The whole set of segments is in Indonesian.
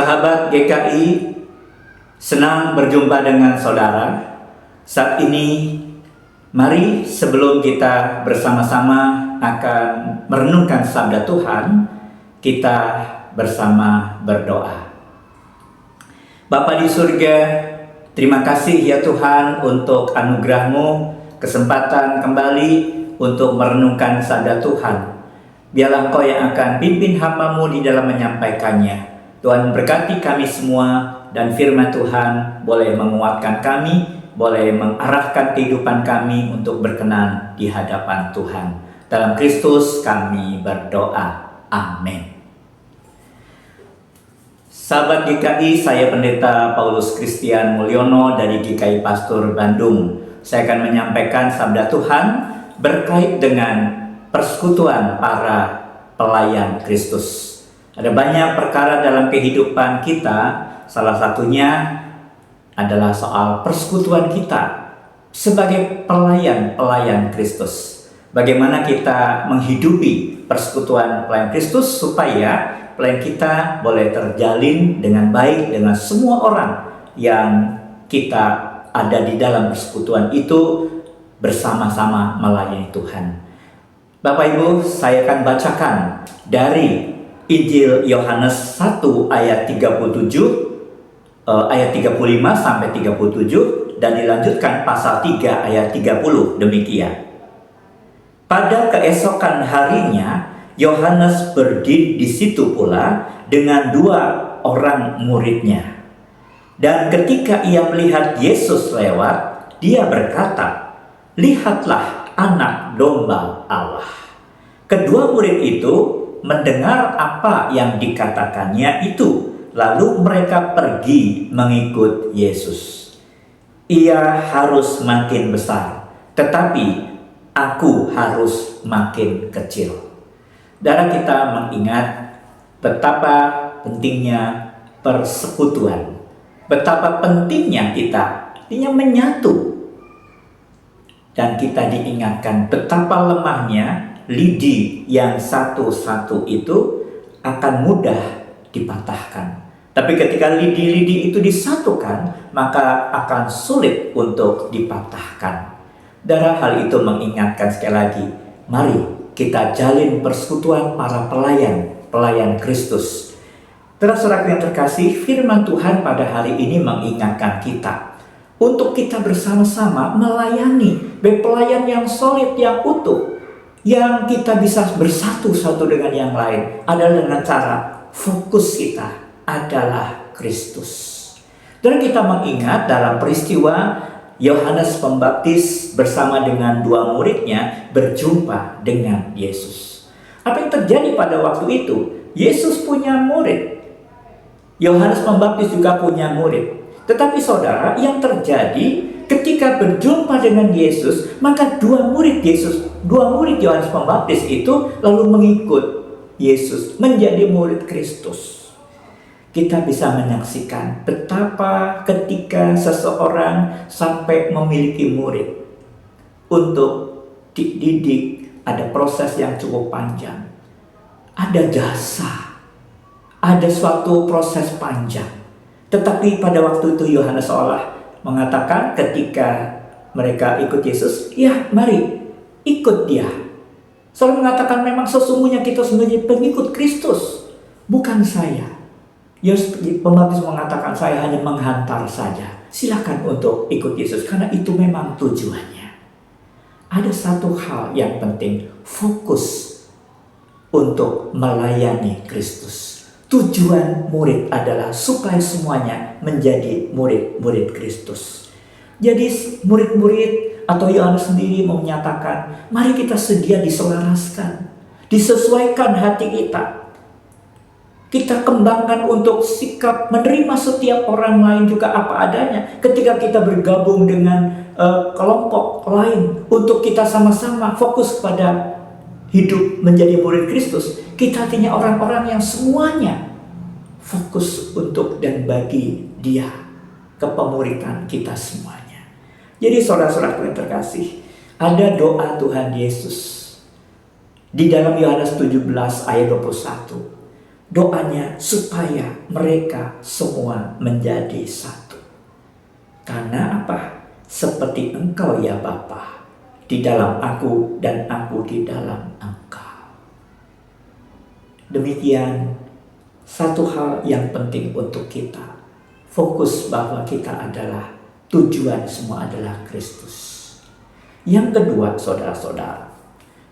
Sahabat GKI, senang berjumpa dengan saudara. Saat ini, mari sebelum kita bersama-sama akan merenungkan sabda Tuhan, kita bersama berdoa. Bapa di surga, terima kasih ya Tuhan untuk anugerah-Mu, kesempatan kembali untuk merenungkan sabda Tuhan. Biarlah Engkau yang akan pimpin hamba-Mu di dalam menyampaikannya. Tuhan berkati kami semua, dan firman Tuhan boleh menguatkan kami, boleh mengarahkan kehidupan kami untuk berkenan di hadapan Tuhan. Dalam Kristus kami berdoa. Amin. Sahabat GKI, saya Pendeta Paulus Christian Mulyono dari GKI Pastur Bandung. Saya akan menyampaikan sabda Tuhan berkait dengan persekutuan para pelayan Kristus. Ada banyak perkara dalam kehidupan kita, salah satunya adalah soal persekutuan kita sebagai pelayan Kristus. Bagaimana kita menghidupi persekutuan pelayan Kristus supaya pelayan kita boleh terjalin dengan baik dengan semua orang yang kita ada di dalam persekutuan itu bersama-sama melayani Tuhan. Bapak Ibu, saya akan bacakan dari Injil Yohanes 1 ayat 37 ayat 35 sampai 37 dan dilanjutkan pasal 3 ayat 30 demikian. Pada keesokan harinya Yohanes berdiri di situ pula dengan 2 orang muridnya. Dan ketika ia melihat Yesus lewat, dia berkata, "Lihatlah anak domba Allah." Kedua murid itu mendengar apa yang dikatakannya itu, lalu mereka pergi mengikut Yesus. Ia harus makin besar, tetapi aku harus makin kecil. Darah kita mengingat betapa pentingnya persekutuan, betapa pentingnya kita artinya menyatu. Dan kita diingatkan betapa lemahnya lidi yang satu-satu itu akan mudah dipatahkan. Tapi ketika lidi-lidi itu disatukan, maka akan sulit untuk dipatahkan. Dari hal itu mengingatkan sekali lagi, mari kita jalin persekutuan para pelayan Kristus. Saudara yang terkasih, firman Tuhan pada hari ini mengingatkan kita untuk kita bersama-sama melayani, pelayan yang solid, yang utuh, yang kita bisa bersatu satu dengan yang lain adalah dengan cara fokus kita adalah Kristus. Dan kita mengingat dalam peristiwa Yohanes Pembaptis bersama dengan 2 muridnya berjumpa dengan Yesus. Apa yang terjadi pada waktu itu? Yesus punya murid, Yohanes Pembaptis juga punya murid. Tetapi saudara, yang terjadi ketika berjumpa dengan Yesus, maka 2 murid Yohanes Pembaptis itu lalu mengikut Yesus menjadi murid Kristus. Kita bisa menyaksikan betapa ketika seseorang sampai memiliki murid, untuk dididik ada proses yang cukup panjang, ada jasa, ada suatu proses panjang. Tetapi pada waktu itu Yohanes seolah mengatakan ketika mereka ikut Yesus, ya mari ikut dia. Selalu mengatakan memang sesungguhnya kita sebagai pengikut Kristus, bukan saya. Yohanes Pembaptis mengatakan saya hanya menghantar saja. Silakan untuk ikut Yesus karena itu memang tujuannya. Ada satu hal yang penting, fokus untuk melayani Kristus. Tujuan murid adalah supaya semuanya menjadi murid-murid Kristus. Jadi murid-murid atau Yohanes sendiri mau menyatakan, mari kita sedia diselaraskan, disesuaikan hati kita. Kita kembangkan untuk sikap menerima setiap orang lain juga apa adanya. Ketika kita bergabung dengan kelompok lain untuk kita sama-sama fokus pada hidup menjadi murid Kristus, kita artinya orang-orang yang semuanya fokus untuk dan bagi dia, kepemuridan kita semuanya. Jadi saudara-saudaraku yang terkasih, ada doa Tuhan Yesus di dalam Yohanes 17 ayat 21. Doanya supaya mereka semua menjadi satu. Karena apa? Seperti Engkau ya Bapa, di dalam aku dan aku di dalam Engkau. Demikian satu hal yang penting untuk kita. Fokus bahwa kita adalah tujuan semua adalah Kristus. Yang kedua, saudara-saudara,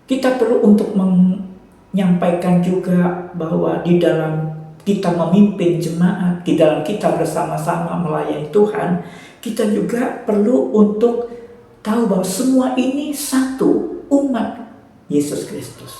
kita perlu untuk menyampaikan juga bahwa di dalam kita memimpin jemaat, di dalam kita bersama-sama melayani Tuhan, kita juga perlu untuk tahu bahwa semua ini satu umat Yesus Kristus.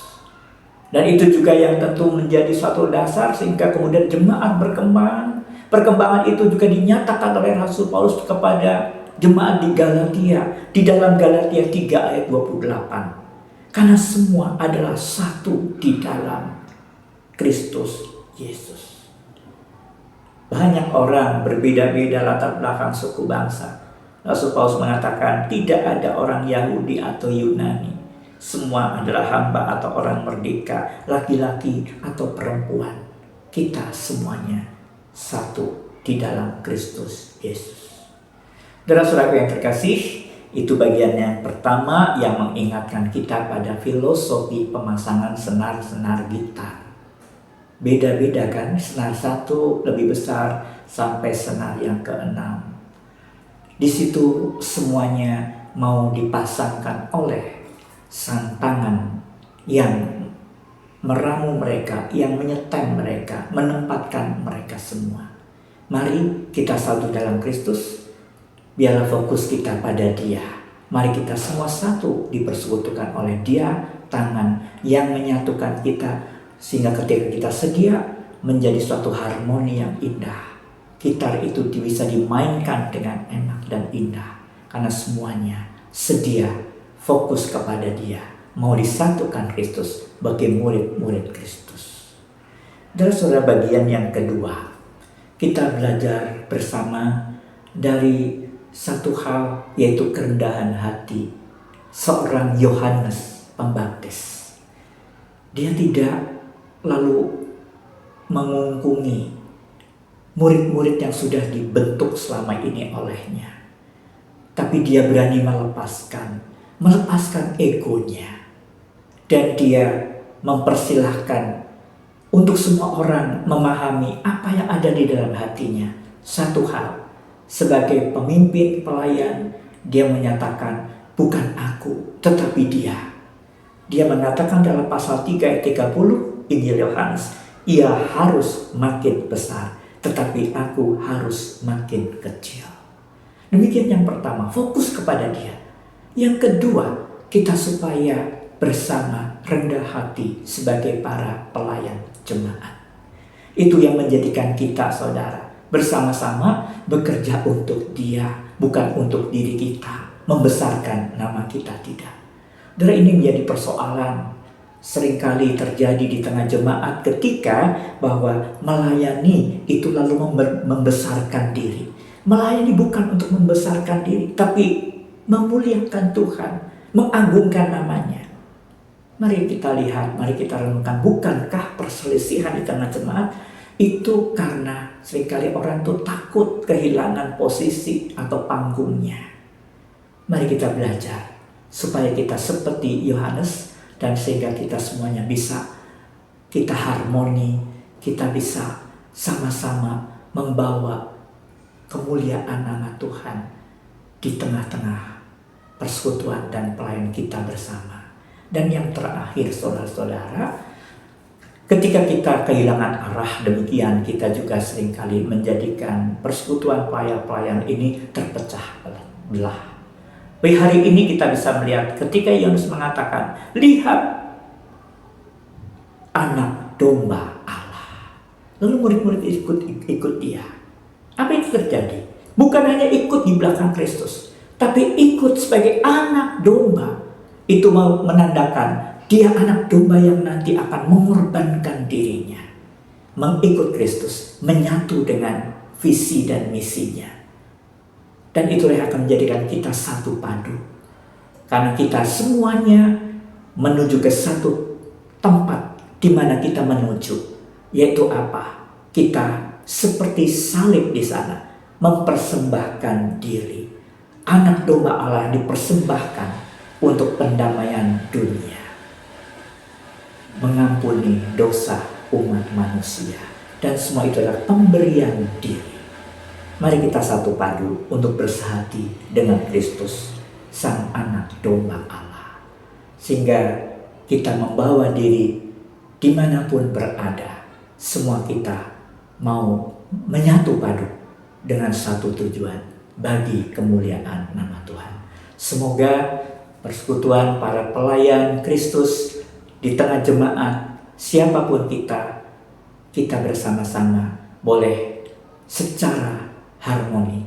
Dan itu juga yang tentu menjadi suatu dasar sehingga kemudian jemaat berkembang. Perkembangan itu juga dinyatakan oleh Rasul Paulus kepada jemaat di Galatia, di dalam Galatia 3 ayat 28. Karena semua adalah satu di dalam Kristus Yesus. Banyak orang berbeda-beda latar belakang suku bangsa. Rasul Paulus mengatakan tidak ada orang Yahudi atau Yunani. Semua adalah hamba atau orang merdeka, laki-laki atau perempuan. Kita semuanya satu di dalam Kristus Yesus. Saudara-saudaraku yang terkasih, itu bagian yang pertama yang mengingatkan kita pada filosofi pemasangan senar-senar gitar. Beda-beda kan, senar satu lebih besar sampai senar yang keenam. Di situ semuanya mau dipasangkan oleh sang tangan yang meramu mereka, yang menyetem mereka, menempatkan mereka semua. Mari kita satu dalam Kristus. Biarlah fokus kita pada Dia. Mari kita semua satu dipersekutukan oleh Dia, tangan yang menyatukan kita. Sehingga ketika kita sedia menjadi suatu harmoni yang indah. Gitar itu bisa dimainkan dengan enak dan indah. Karena semuanya sedia fokus kepada Dia. Mau disatukan Kristus bagi murid-murid Kristus. Dan saudara, bagian yang kedua. Kita belajar bersama dari satu hal, yaitu kerendahan hati seorang Yohanes Pembaptis. Dia tidak lalu mengungkungi murid-murid yang sudah dibentuk selama ini olehnya, tapi dia berani melepaskan egonya, dan dia mempersilahkan untuk semua orang memahami apa yang ada di dalam hatinya. Satu hal, sebagai pemimpin pelayan, dia menyatakan bukan aku tetapi Dia. Dia mengatakan dalam pasal 3 ayat 30 Injil Yohanes, ia harus makin besar tetapi aku harus makin kecil. Demikian yang pertama, fokus kepada Dia. Yang kedua, kita supaya bersama rendah hati sebagai para pelayan jemaat. Itu yang menjadikan kita, saudara, bersama-sama bekerja untuk Dia, bukan untuk diri kita, membesarkan nama kita, tidak. Dan ini menjadi persoalan seringkali terjadi di tengah jemaat ketika bahwa melayani itu lalu membesarkan diri. Melayani bukan untuk membesarkan diri, tapi memuliakan Tuhan, mengagungkan namanya. Mari kita lihat, mari kita renungkan, bukankah perselisihan di tengah jemaat itu karena seringkali orang itu takut kehilangan posisi atau panggungnya. Mari kita belajar supaya kita seperti Yohanes, dan sehingga kita semuanya bisa, kita harmoni, kita bisa sama-sama membawa kemuliaan nama Tuhan di tengah-tengah persekutuan dan pelayan kita bersama. Dan yang terakhir, saudara-saudara, ketika kita kehilangan arah demikian, kita juga seringkali menjadikan persekutuan pelayan-pelayan ini terpecah belah. Di hari ini kita bisa melihat ketika Yohanes mengatakan, lihat anak domba Allah. Lalu murid-murid ikut Dia. Apa yang terjadi? Bukan hanya ikut di belakang Kristus, tapi ikut sebagai anak domba. Itu mau menandakan Dia anak domba yang nanti akan mengorbankan dirinya, mengikut Kristus, menyatu dengan visi dan misinya. Dan itulah yang akan menjadikan kita satu padu. Karena kita semuanya menuju ke satu tempat di mana kita menuju. Yaitu apa? Kita seperti salib di sana, mempersembahkan diri. Anak domba Allah dipersembahkan untuk pendamaian dunia, mengampuni dosa umat manusia, dan semua itu adalah pemberian diri. Mari kita satu padu untuk bersehati dengan Kristus, Sang Anak Domba Allah, sehingga kita membawa diri dimanapun berada. Semua kita mau menyatu padu dengan satu tujuan, bagi kemuliaan nama Tuhan. Semoga persekutuan para pelayan Kristus di tengah jemaat, siapapun kita bersama-sama boleh secara harmoni,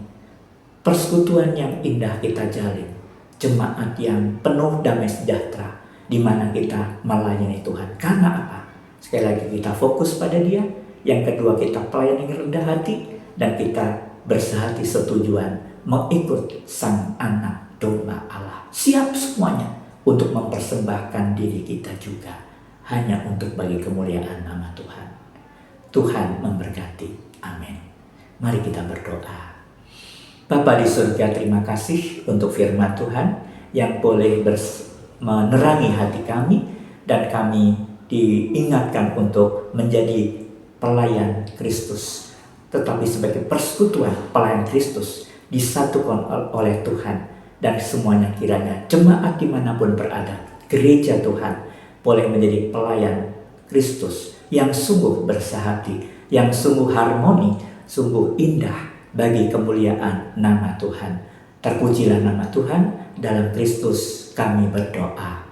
persekutuan yang indah kita jalin, jemaat yang penuh damai sejahtera, di mana kita melayani Tuhan. Karena apa? Sekali lagi, kita fokus pada Dia. Yang kedua, kita pelayan yang rendah hati, dan kita bersehati setujuan mengikut Sang Anak Domba Allah. Siap semuanya untuk mempersembahkan diri kita juga, hanya untuk bagi kemuliaan nama Tuhan. Tuhan memberkati. Amin. Mari kita berdoa. Bapa di surga, terima kasih untuk firman Tuhan yang boleh menerangi hati kami, dan kami diingatkan untuk menjadi pelayan Kristus, tetapi sebagai persekutuan pelayan Kristus disatukan oleh Tuhan. Dan semuanya kiranya jemaat dimanapun berada, gereja Tuhan boleh menjadi pelayan Kristus yang sungguh bersehati, yang sungguh harmoni, sungguh indah bagi kemuliaan nama Tuhan. Terpujilah nama Tuhan. Dalam Kristus kami berdoa.